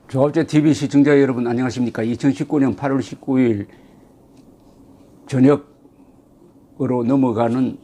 조합제 TV 시청자 여러분 안녕하십니까. 2019년 8월 19일 저녁으로 넘어가는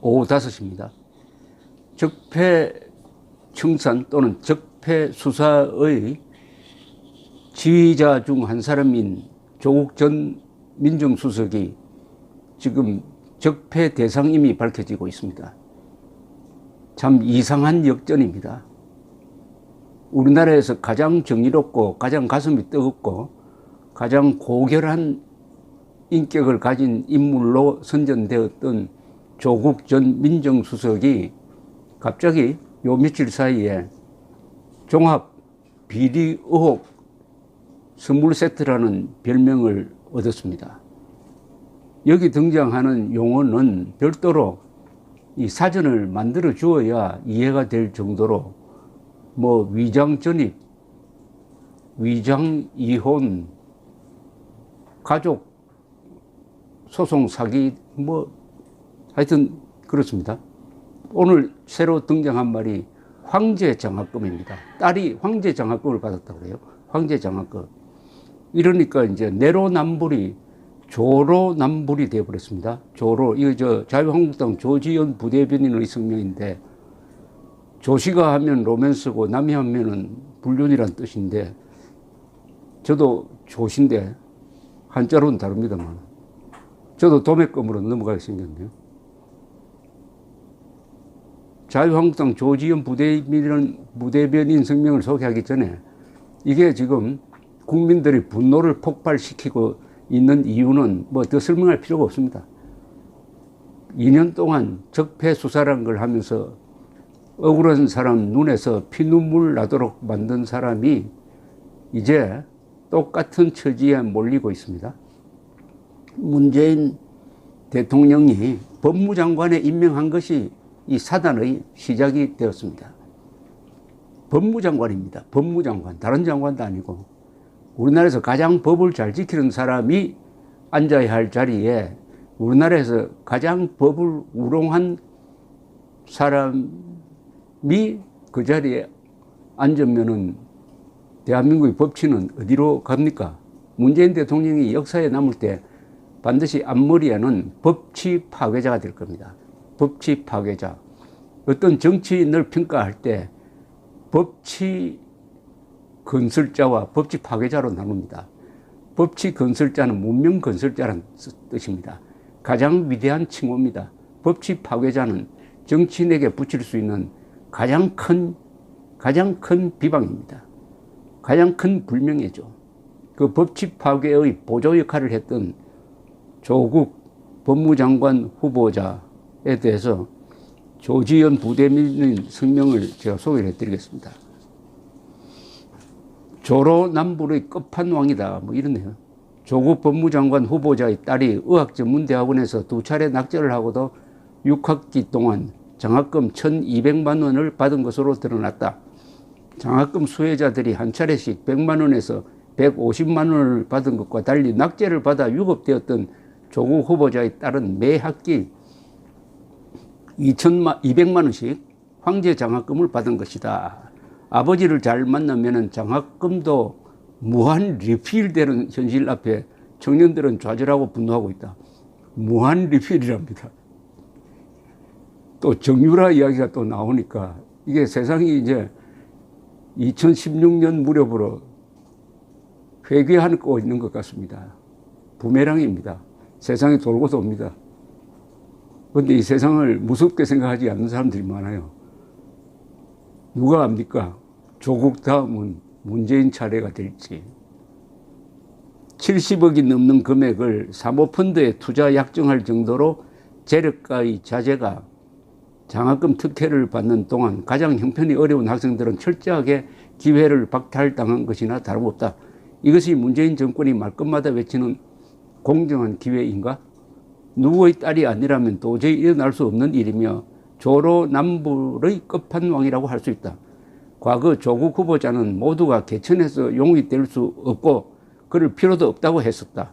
오후 5시입니다. 적폐 청산 또는 적폐 수사의 지휘자 중 한 사람인 조국 전 민정수석이 지금 적폐 대상임이 밝혀지고 있습니다. 참 이상한 역전입니다. 우리나라에서 가장 정의롭고 가장 가슴이 뜨겁고 가장 고결한 인격을 가진 인물로 선전되었던 조국 전 민정수석이 갑자기 요 며칠 사이에 종합 비리 의혹 선물 세트라는 별명을 얻었습니다. 여기 등장하는 용어는 별도로 이 사전을 만들어 주어야 이해가 될 정도로 뭐 위장 전입, 위장 이혼, 가족 소송 사기 뭐 하여튼 그렇습니다. 오늘 새로 등장한 말이 황제 장학금입니다. 딸이 황제 장학금을 받았다고 그래요. 황제 장학금. 이러니까 이제 내로남불이 조로남불이 되어버렸습니다. 조로. 이거 자유한국당 조지현 부대변인의 성명인데, 조씨가 하면 로맨스고 남이 하면은 불륜이란 뜻인데, 저도 조씨인데 한자로는 다릅니다만 저도 도매금으로 넘어가게 생겼네요. 자유한국당 조지현 부대변인 성명을 소개하기 전에 이게 지금 국민들이 분노를 폭발시키고 있는 이유는 뭐 더 설명할 필요가 없습니다. 2년 동안 적폐 수사란 걸 하면서 억울한 사람 눈에서 피눈물 나도록 만든 사람이 이제 똑같은 처지에 몰리고 있습니다. 문재인 대통령이 법무장관에 임명한 것이 이 사단의 시작이 되었습니다. 법무장관입니다. 법무장관. 다른 장관도 아니고 우리나라에서 가장 법을 잘 지키는 사람이 앉아야 할 자리에 우리나라에서 가장 법을 우롱한 사람이 그 자리에 앉으면은 대한민국의 법치는 어디로 갑니까? 문재인 대통령이 역사에 남을 때 반드시 앞머리에는 법치 파괴자가 될 겁니다. 법치 파괴자. 어떤 정치인을 평가할 때 법치 건설자와 법치 파괴자로 나눕니다. 법치 건설자는 문명 건설자라는 뜻입니다. 가장 위대한 칭호입니다. 법치 파괴자는 정치인에게 붙일 수 있는 가장 큰 비방입니다. 가장 큰 불명예죠. 그 법치 파괴의 보조 역할을 했던 조국 법무장관 후보자에 대해서 조지현 부대변인 성명을 제가 소개를 해드리겠습니다. 조로남불의 끝판왕이다 뭐 이러네요. 조국 법무장관 후보자의 딸이 의학전문대학원에서 2차례 낙제를 하고도 6학기 동안 장학금 1,200만 원을 받은 것으로 드러났다. 장학금 수혜자들이 한 차례씩 100만 원에서 150만 원을 받은 것과 달리 낙제를 받아 유급되었던 조국 후보자의 딸은 매 학기 200만 원씩 황제 장학금을 받은 것이다. 아버지를 잘 만나면 장학금도 무한 리필되는 현실 앞에 청년들은 좌절하고 분노하고 있다. 무한 리필이랍니다. 또 정유라 이야기가 또 나오니까 이게 세상이 이제 2016년 무렵으로 회귀하고 있는 것 같습니다. 부메랑입니다. 세상이 돌고 돕니다. 그런데 이 세상을 무섭게 생각하지 않는 사람들이 많아요. 누가 압니까? 조국 다음은 문재인 차례가 될지. 70억이 넘는 금액을 사모펀드에 투자 약정할 정도로 재력가의 자제가 장학금 특혜를 받는 동안 가장 형편이 어려운 학생들은 철저하게 기회를 박탈당한 것이나 다름없다. 이것이 문재인 정권이 말끝마다 외치는 공정한 기회인가? 누구의 딸이 아니라면 도저히 일어날 수 없는 일이며 조로남불의 끝판왕이라고 할 수 있다. 과거 조국 후보자는 모두가 개천에서 용이 될 수 없고 그럴 필요도 없다고 했었다.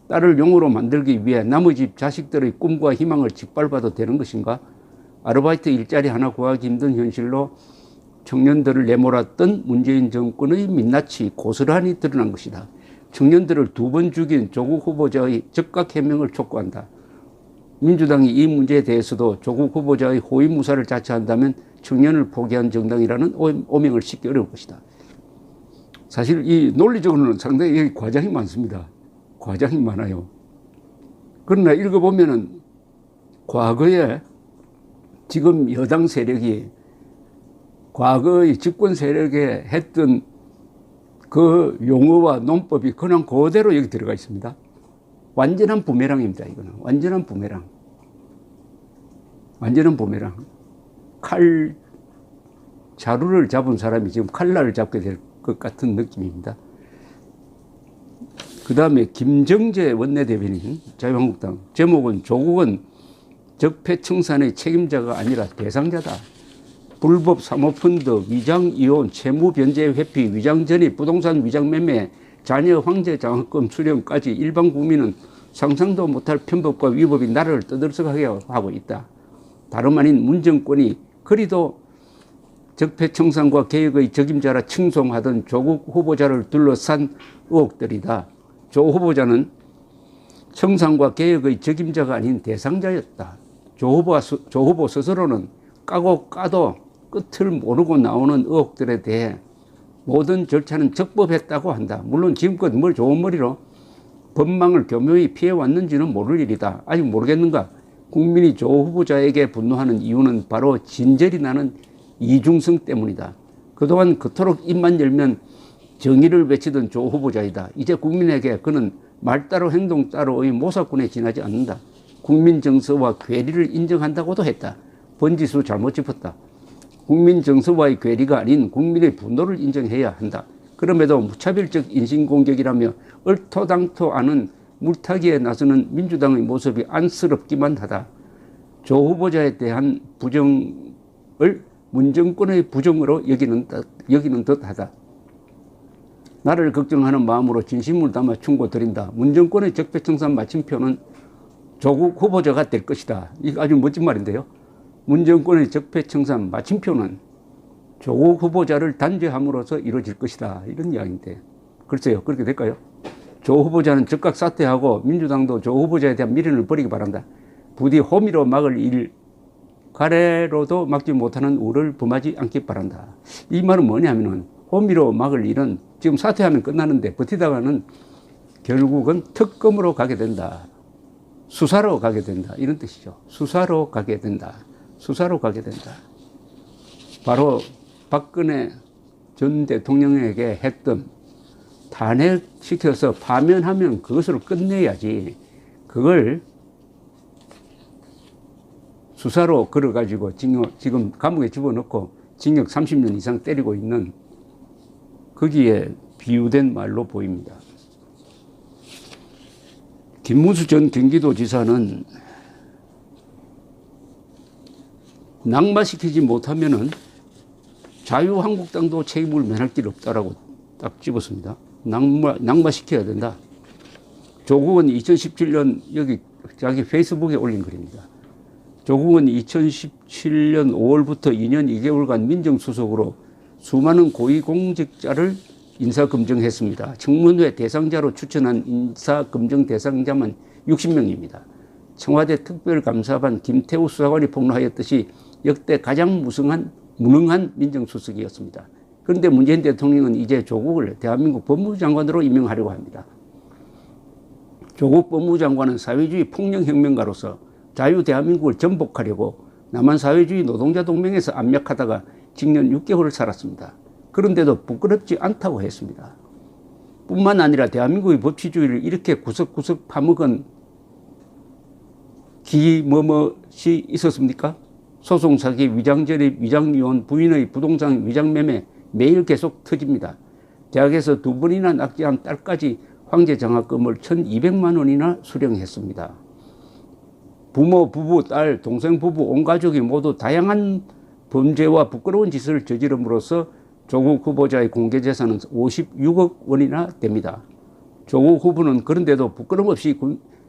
딸을 용으로 만들기 위해 남의 집 자식들의 꿈과 희망을 짓밟아도 되는 것인가? 아르바이트 일자리 하나 구하기 힘든 현실로 청년들을 내몰았던 문재인 정권의 민낯이 고스란히 드러난 것이다. 청년들을 2번 죽인 조국 후보자의 즉각 해명을 촉구한다. 민주당이 이 문제에 대해서도 조국 후보자의 호위무사를 자처한다면 청년을 포기한 정당이라는 오명을 싣기 어려울 것이다. 사실 이 논리적으로는 상당히 과장이 많습니다. 과장이 많아요. 그러나 읽어보면은 과거에 지금 여당 세력이 과거의 집권 세력에 했던 그 용어와 논법이 그냥 그대로 여기 들어가 있습니다. 완전한 부메랑입니다. 이거는 완전한 부메랑. 완전한 부메랑. 자루를 잡은 사람이 지금 칼날을 잡게 될 것 같은 느낌입니다. 그 다음에 김정재 원내대변인 자유한국당, 제목은 조국은 적폐청산의 책임자가 아니라 대상자다. 불법 사모펀드, 위장이혼, 채무변제 회피, 위장전입, 부동산 위장매매, 자녀 황제 장학금 수령까지 일반 국민은 상상도 못할 편법과 위법이 나라를 떠들썩하게 하고 있다. 다름 아닌 문정권이 그리도 적폐청산과 개혁의 적임자라 칭송하던 조국 후보자를 둘러싼 의혹들이다. 조 후보자는 청산과 개혁의 적임자가 아닌 대상자였다. 조 후보 스스로는 까고 까도 끝을 모르고 나오는 의혹들에 대해 모든 절차는 적법했다고 한다. 물론 지금껏 뭘 좋은 머리로 법망을 교묘히 피해왔는지는 모를 일이다. 아직 모르겠는가? 국민이 조 후보자에게 분노하는 이유는 바로 진절이 나는 이중성 때문이다. 그동안 그토록 입만 열면 정의를 외치던 조 후보자이다. 이제 국민에게 그는 말 따로 행동 따로의 모사꾼에 지나지 않는다. 국민 정서와 괴리를 인정한다고도 했다. 번지수 잘못 짚었다. 국민 정서와의 괴리가 아닌 국민의 분노를 인정해야 한다. 그럼에도 무차별적 인신공격이라며 얼토당토 않은 물타기에 나서는 민주당의 모습이 안쓰럽기만 하다. 조 후보자에 대한 부정을 문정권의 부정으로 여기는 듯하다. 나를 걱정하는 마음으로 진심을 담아 충고 드린다. 문정권의 적폐청산 마침표는 조국 후보자가 될 것이다. 이거 아주 멋진 말인데요. 문정권의 적폐청산 마침표는 조국 후보자를 단죄함으로써 이루어질 것이다. 이런 이야기인데 글쎄요, 그렇게 될까요? 조 후보자는 즉각 사퇴하고 민주당도 조 후보자에 대한 미련을 버리기 바란다. 부디 호미로 막을 일 가래로도 막지 못하는 우를 범하지 않기 바란다. 이 말은 뭐냐면은 호미로 막을 일은 지금 사퇴하면 끝나는데 버티다가는 결국은 특검으로 가게 된다. 수사로 가게 된다. 이런 뜻이죠. 수사로 가게 된다. 수사로 가게 된다. 바로 박근혜 전 대통령에게 했던 탄핵시켜서 파면하면 그것으로 끝내야지. 그걸 수사로 걸어가지고 지금 감옥에 집어넣고 징역 30년 이상 때리고 있는 거기에 비유된 말로 보입니다. 김문수 전 경기도지사는 낙마시키지 못하면은 자유한국당도 책임을 면할 길 없다라고 딱 집었습니다. 낙마시켜야 된다. 조국은 2017년 여기 자기 페이스북에 올린 글입니다. 조국은 2017년 5월부터 2년 2개월간 민정수석으로 수많은 고위공직자를 인사검증했습니다. 청문회 대상자로 추천한 인사검증 대상자만 60명입니다. 청와대 특별감사반 김태우 수사관이 폭로하였듯이 역대 가장 무능한 민정수석이었습니다. 그런데 문재인 대통령은 이제 조국을 대한민국 법무장관으로 임명하려고 합니다. 조국 법무장관은 사회주의 폭력혁명가로서 자유 대한민국을 전복하려고 남한 사회주의 노동자 동맹에서 압력하다가 징역 6개월을 살았습니다. 그런데도 부끄럽지 않다고 했습니다. 뿐만 아니라 대한민국의 법치주의를 이렇게 구석구석 파먹은 기머뭇이 있었습니까? 소송사기, 위장전입, 위장이혼, 부인의 부동산 위장매매 매일 계속 터집니다. 대학에서 2번이나 낙제한 딸까지 황제 장학금을 1,200만 원이나 수령했습니다. 부모, 부부, 딸, 동생, 부부, 온 가족이 모두 다양한 범죄와 부끄러운 짓을 저지름으로써 조국 후보자의 공개재산은 56억 원이나 됩니다. 조국 후보는 그런데도 부끄럼 없이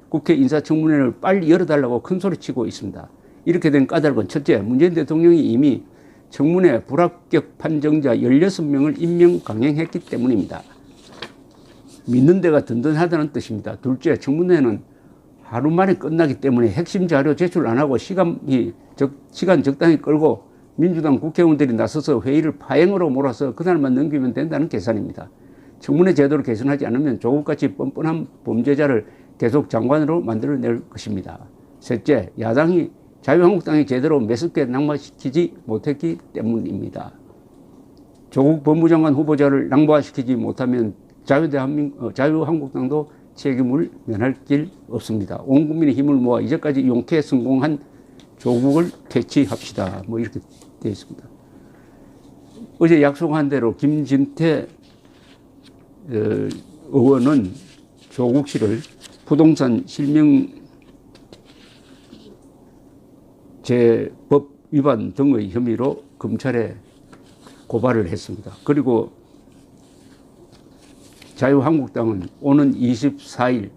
국회 인사청문회를 빨리 열어달라고 큰소리치고 있습니다. 이렇게 된 까닭은 첫째, 문재인 대통령이 이미 청문회 불합격 판정자 16명을 임명 강행했기 때문입니다. 믿는 데가 든든하다는 뜻입니다. 둘째, 청문회는 하루 만에 끝나기 때문에 핵심 자료 제출 안 하고 시간 적당히 끌고 민주당 국회의원들이 나서서 회의를 파행으로 몰아서 그날만 넘기면 된다는 계산입니다. 청문회 제도를 개선하지 않으면 조국같이 뻔뻔한 범죄자를 계속 장관으로 만들어낼 것입니다. 셋째, 자유한국당이 제대로 매섭게 낙마시키지 못했기 때문입니다. 조국 법무장관 후보자를 낙마시키지 못하면 자유한국당도 책임을 면할 길 없습니다. 온 국민의 힘을 모아 이제까지 용케 성공한 조국을 퇴치합시다. 뭐 이렇게 되어 있습니다. 어제 약속한 대로 김진태 의원은 조국 씨를 부동산 실명제법 위반 등의 혐의로 검찰에 고발을 했습니다. 그리고 자유한국당은 오는 24일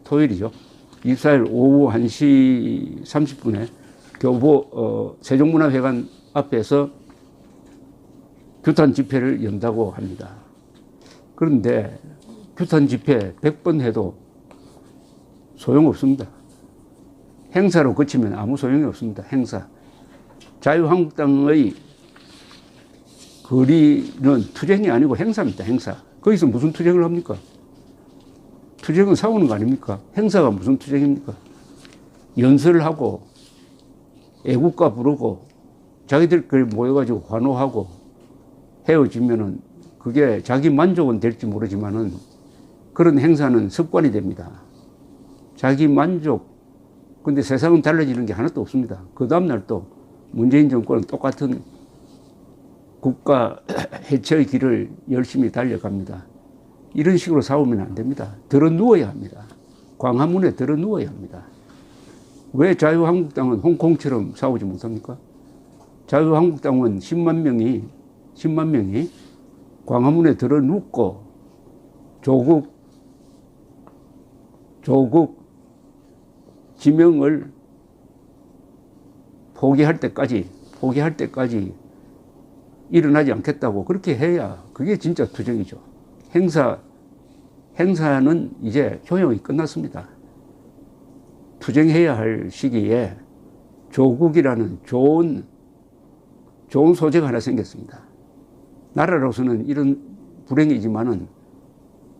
토요일이죠. 24일 오후 1시 30분에 교보 세종문화회관 앞에서 규탄 집회를 연다고 합니다. 그런데 규탄 집회 100번 해도 소용없습니다. 행사로 그치면 아무 소용이 없습니다. 행사. 자유한국당의 거리는 투쟁이 아니고 행사입니다. 행사. 거기서 무슨 투쟁을 합니까? 투쟁은 싸우는 거 아닙니까? 행사가 무슨 투쟁입니까? 연설을 하고 애국가 부르고 자기들끼리 모여가지고 환호하고 헤어지면은 그게 자기 만족은 될지 모르지만은 그런 행사는 습관이 됩니다. 자기 만족. 근데 세상은 달라지는 게 하나도 없습니다. 그 다음날 또 문재인 정권은 똑같은 국가 해체의 길을 열심히 달려갑니다. 이런 식으로 싸우면 안 됩니다. 들어 누워야 합니다. 광화문에 들어 누워야 합니다. 왜 자유한국당은 홍콩처럼 싸우지 못합니까? 자유한국당은 10만 명이 광화문에 들어 눕고 조국 지명을 포기할 때까지 일어나지 않겠다고 그렇게 해야 그게 진짜 투쟁이죠. 행사는 이제 효용이 끝났습니다. 투쟁해야 할 시기에 조국이라는 좋은 소재가 하나 생겼습니다. 나라로서는 이런 불행이지만은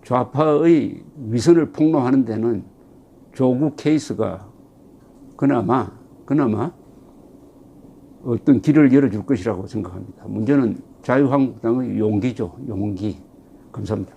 좌파의 위선을 폭로하는 데는 조국 케이스가 그나마 어떤 길을 열어줄 것이라고 생각합니다. 문제는 자유한국당의 용기죠. 용기. 감사합니다.